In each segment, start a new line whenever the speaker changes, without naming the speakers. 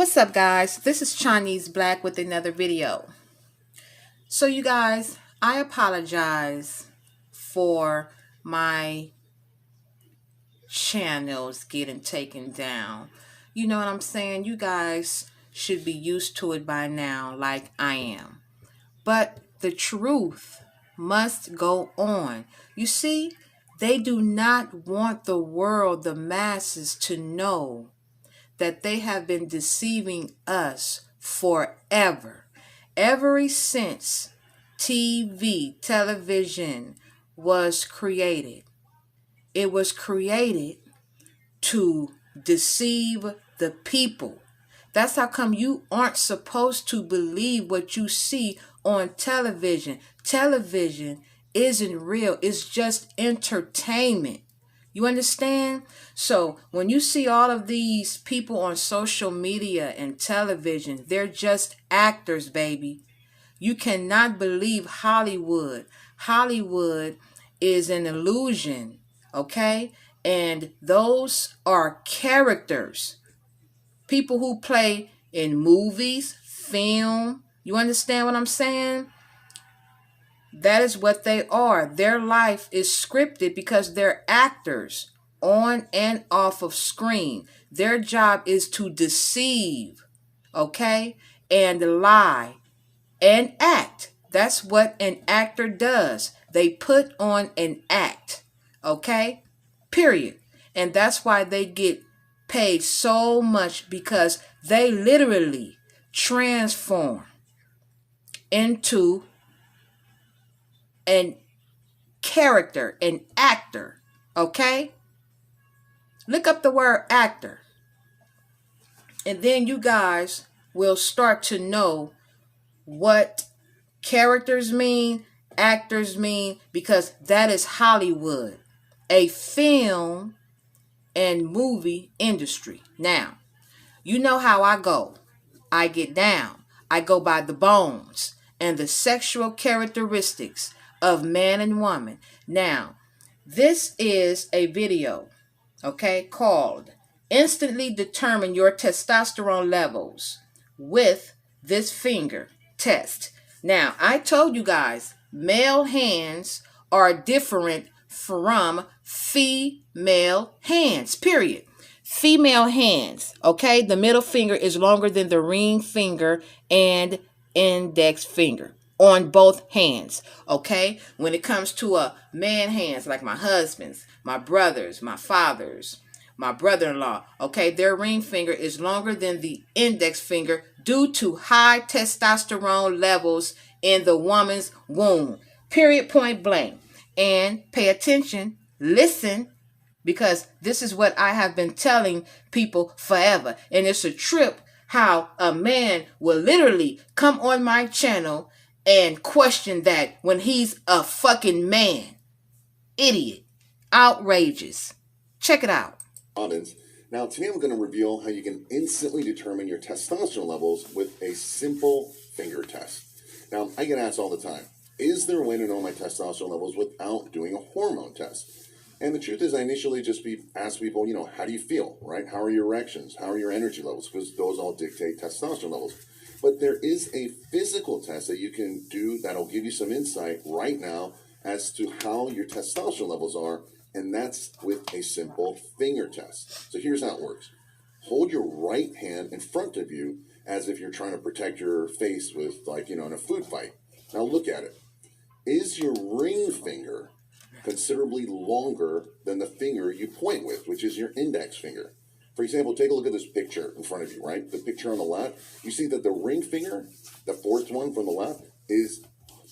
What's up, guys? This is Chinese Black with another video. So you guys, I apologize for my channels getting taken down. You know what I'm saying? You guys should be used to it by now, like I am. But the truth must go on. You see, they do not want the world, the masses, to know that they have been deceiving us forever. Ever since television was created, it was created to deceive the people. That's how come you aren't supposed to believe what you see on television. Television isn't real. It's just entertainment. You understand? So when you see all of these people on social media and television, they're just actors, baby. You cannot believe Hollywood. Hollywood is an illusion, okay? And those are characters. People who play in movies, film. You understand what I'm saying? That is what they are. Their life is scripted because they're actors on and off of screen. Their job is to deceive, okay, and lie and act. That's what an actor does. They put on an act, okay, period. And that's why they get paid so much, because they literally transform into an character, an actor, okay? Look up the word actor, and then you guys will start to know what characters mean, actors mean, because that is Hollywood, a film and movie industry. Now, you know how I go. I get down. I go by the bones and the sexual characteristics of man and woman. Now, this is a video, okay, called Instantly Determine Your Testosterone Levels with This Finger Test. Now, I told you guys, male hands are different from female hands, period. Female hands, okay, the middle finger is longer than the ring finger and index finger on both hands, okay? When it comes to a man hands, like my husband's, my brother's, my father's, my brother-in-law, okay, their ring finger is longer than the index finger due to high testosterone levels in the woman's womb, period, point blank. And pay attention, listen, because this is what I have been telling people forever. And it's a trip how a man will literally come on my channel and question that when he's a fucking man. Idiot. Outrageous. Check it out.
Now, today I'm going to reveal how you can instantly determine your testosterone levels with a simple finger test. Now, I get asked all the time, is there a way to know my testosterone levels without doing a hormone test? And the truth is, I initially just ask people, how do you feel, right? How are your erections? How are your energy levels? Because those all dictate testosterone levels. But there is a physical test that you can do that'll give you some insight right now as to how your testosterone levels are, and that's with a simple finger test. So here's how it works. Hold your right hand in front of you as if you're trying to protect your face with, in a food fight. Now look at it. Is your ring finger considerably longer than the finger you point with, which is your index finger? For example, take a look at this picture in front of you, right? The picture on the left, you see that the ring finger, the fourth one from the left, is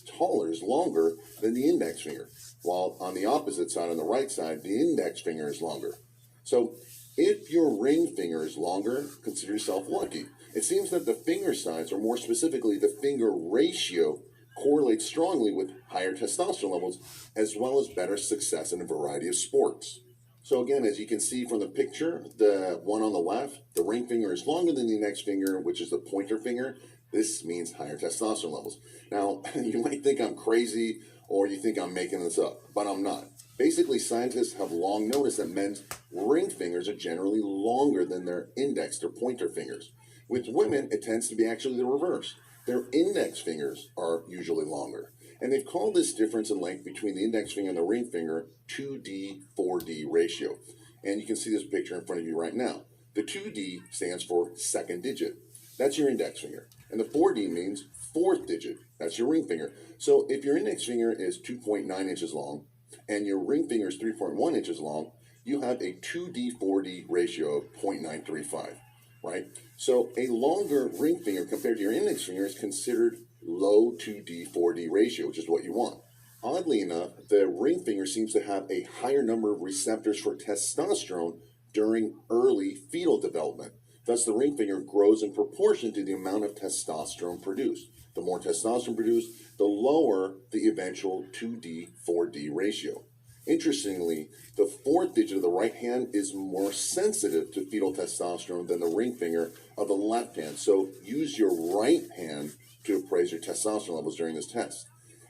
taller, is longer than the index finger. While on the opposite side, on the right side, the index finger is longer. So if your ring finger is longer, consider yourself lucky. It seems that the finger size, or more specifically the finger ratio, correlates strongly with higher testosterone levels, as well as better success in a variety of sports. So again, as you can see from the picture, the one on the left, the ring finger is longer than the index finger, which is the pointer finger. This means higher testosterone levels. Now, you might think I'm crazy, or you think I'm making this up, but I'm not. Basically, scientists have long noticed that men's ring fingers are generally longer than their index or pointer fingers. With women, it tends to be actually the reverse. Their index fingers are usually longer. And they've called this difference in length between the index finger and the ring finger 2D, 4D ratio. And you can see this picture in front of you right now. The 2D stands for second digit. That's your index finger. And the 4D means fourth digit. That's your ring finger. So if your index finger is 2.9 inches long and your ring finger is 3.1 inches long, you have a 2D, 4D ratio of 0.935, right? So a longer ring finger compared to your index finger is considered low 2D, 4D ratio, which is what you want. Oddly enough, the ring finger seems to have a higher number of receptors for testosterone during early fetal development. Thus, the ring finger grows in proportion to the amount of testosterone produced. The more testosterone produced, the lower the eventual 2D, 4D ratio. Interestingly, the fourth digit of the right hand is more sensitive to fetal testosterone than the ring finger of the left hand. So use your right hand to appraise your testosterone levels during this test.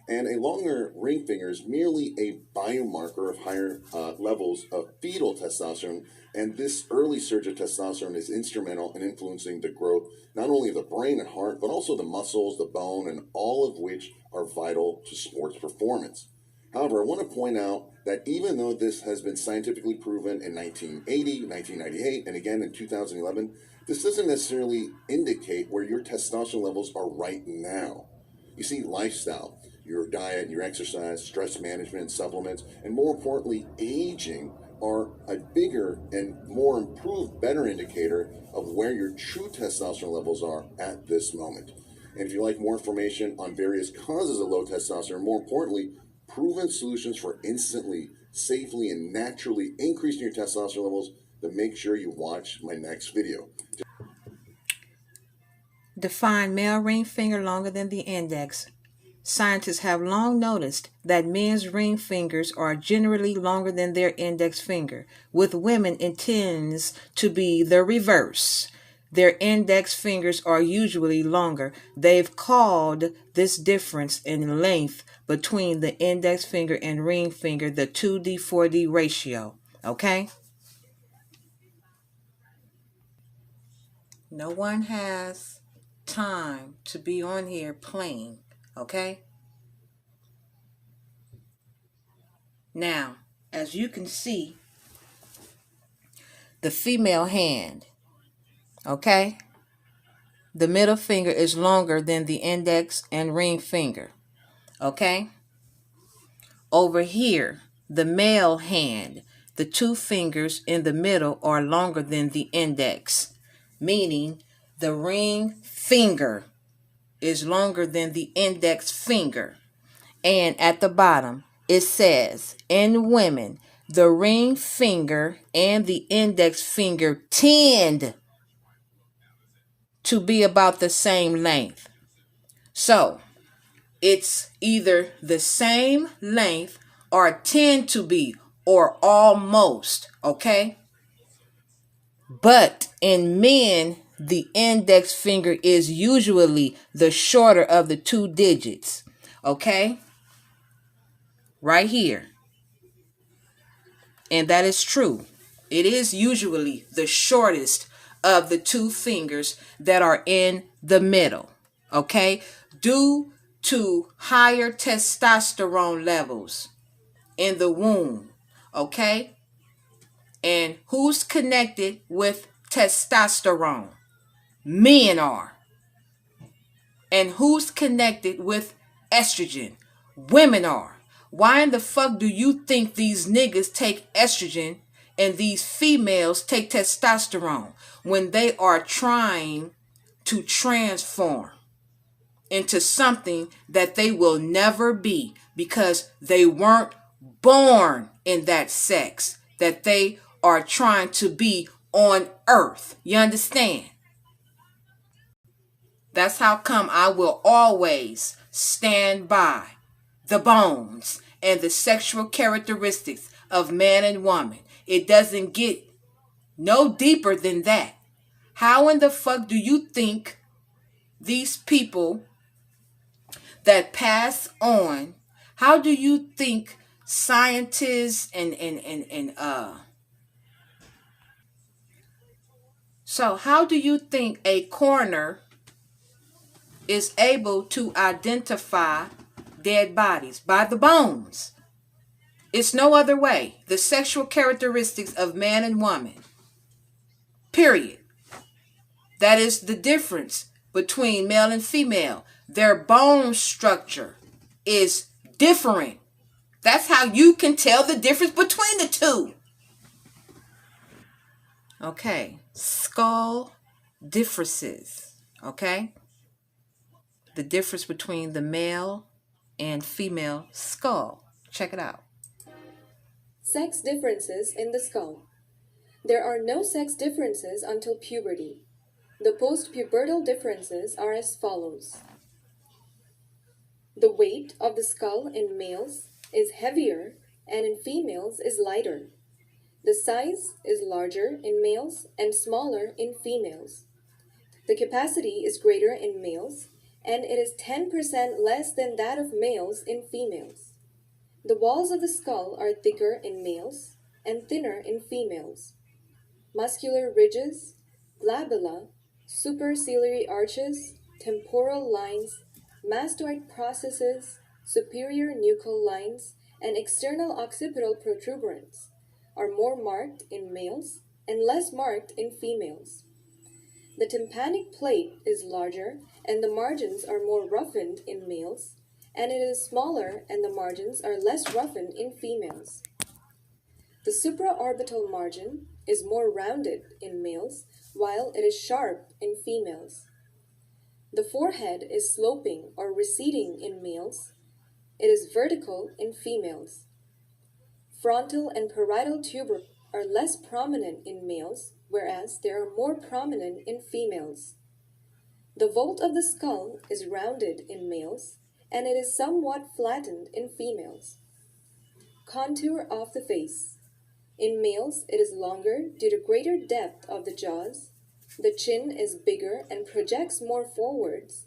And a longer ring finger is merely a biomarker of higher levels of fetal testosterone. And this early surge of testosterone is instrumental in influencing the growth, not only of the brain and heart, but also the muscles, the bone, and all of which are vital to sports performance. However, I want to point out that even though this has been scientifically proven in 1980, 1998, and again in 2011, this doesn't necessarily indicate where your testosterone levels are right now. You see, lifestyle, your diet, your exercise, stress management, supplements, and more importantly, aging are a bigger and more improved, better indicator of where your true testosterone levels are at this moment. And if you'd like more information on various causes of low testosterone, more importantly, proven solutions for instantly, safely, and naturally increasing your testosterone levels, then make sure you watch my next video.
Define male ring finger longer than the index. Scientists have long noticed that men's ring fingers are generally longer than their index finger. With women, it tends to be the reverse. Their index fingers are usually longer. They've called this difference in length between the index finger and ring finger the 2D/4D ratio. Okay? No one has time to be on here playing. Okay? Now, as you can see, the female hand, okay? The middle finger is longer than the index and ring finger, okay? Over here, the male hand, the two fingers in the middle are longer than the index, meaning the ring finger is longer than the index finger. And at the bottom, it says, in women, the ring finger and the index finger tend to be about the same length. So, it's either the same length or tend to be or almost, okay? But in men, the index finger is usually the shorter of the two digits, okay? Right here. And that is true. It is usually the shortest of the two fingers that are in the middle. Okay? Due to higher testosterone levels in the womb. Okay? And who's connected with testosterone? Men are. And who's connected with estrogen? Women are. Why in the fuck do you think these niggas take estrogen and these females take testosterone when they are trying to transform into something that they will never be because they weren't born in that sex that they are trying to be on earth? You understand? That's how come I will always stand by the bones and the sexual characteristics of man and woman. It doesn't get no deeper than that. How in the fuck do you think these people that pass on, how do you think scientists and So how do you think a coroner is able to identify dead bodies? By the bones. It's no other way. The sexual characteristics of man and woman. Period. That is the difference between male and female. Their bone structure is different. That's how you can tell the difference between the two. Okay. Skull differences. Okay. The difference between the male and female skull. Check it out.
Sex differences in the skull. There are no sex differences until puberty. The post-pubertal differences are as follows. The weight of the skull in males is heavier and in females is lighter. The size is larger in males and smaller in females. The capacity is greater in males and it is 10% less than that of males in females. The walls of the skull are thicker in males and thinner in females. Muscular ridges, glabella, superciliary arches, temporal lines, mastoid processes, superior nuchal lines, and external occipital protuberance are more marked in males and less marked in females. The tympanic plate is larger and the margins are more roughened in males, and it is smaller and the margins are less roughened in females. The supraorbital margin is more rounded in males, while it is sharp in females. The forehead is sloping or receding in males. It is vertical in females. Frontal and parietal tuber are less prominent in males, whereas they are more prominent in females. The vault of the skull is rounded in males, and it is somewhat flattened in females. Contour of the face. In males, it is longer due to greater depth of the jaws. The chin is bigger and projects more forwards.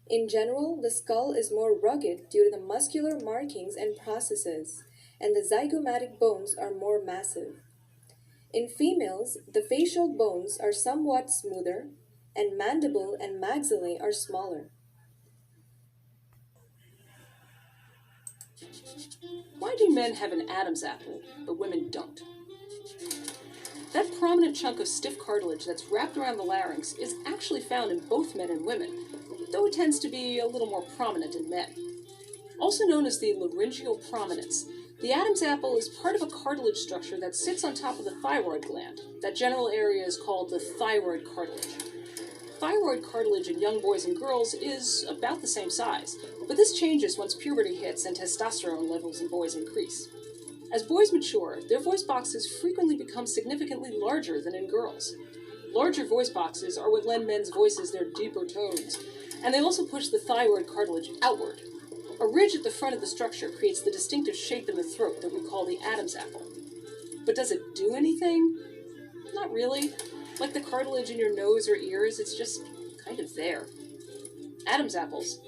In general, the skull is more rugged due to the muscular markings and processes, and the zygomatic bones are more massive. In females, the facial bones are somewhat smoother, and mandible and maxillae are smaller.
Why do men have an Adam's apple, but women don't? That prominent chunk of stiff cartilage that's wrapped around the larynx is actually found in both men and women, though it tends to be a little more prominent in men. Also known as the laryngeal prominence, the Adam's apple is part of a cartilage structure that sits on top of the thyroid gland. That general area is called the thyroid cartilage. Thyroid cartilage in young boys and girls is about the same size, but this changes once puberty hits and testosterone levels in boys increase. As boys mature, their voice boxes frequently become significantly larger than in girls. Larger voice boxes are what lend men's voices their deeper tones, and they also push the thyroid cartilage outward. A ridge at the front of the structure creates the distinctive shape in the throat that we call the Adam's apple. But does it do anything? Not really. Like the cartilage in your nose or ears, it's just kind of there. Adam's apples,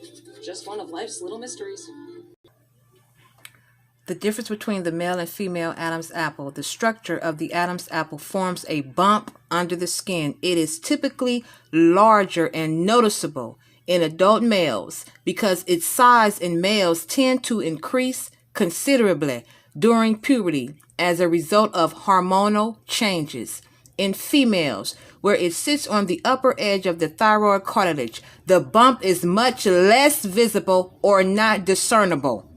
just one of life's little mysteries.
The difference between the male and female Adam's apple. The structure of the Adam's apple forms a bump under the skin. It is typically larger and noticeable in adult males because its size in males tend to increase considerably during puberty as a result of hormonal changes. In females, where it sits on the upper edge of the thyroid cartilage, the bump is much less visible or not discernible,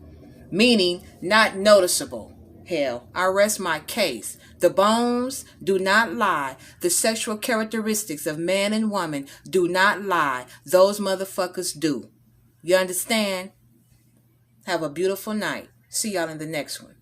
meaning not noticeable. Hell, I rest my case. The bones do not lie. The sexual characteristics of man and woman do not lie. Those motherfuckers do. You understand? Have a beautiful night. See y'all in the next one.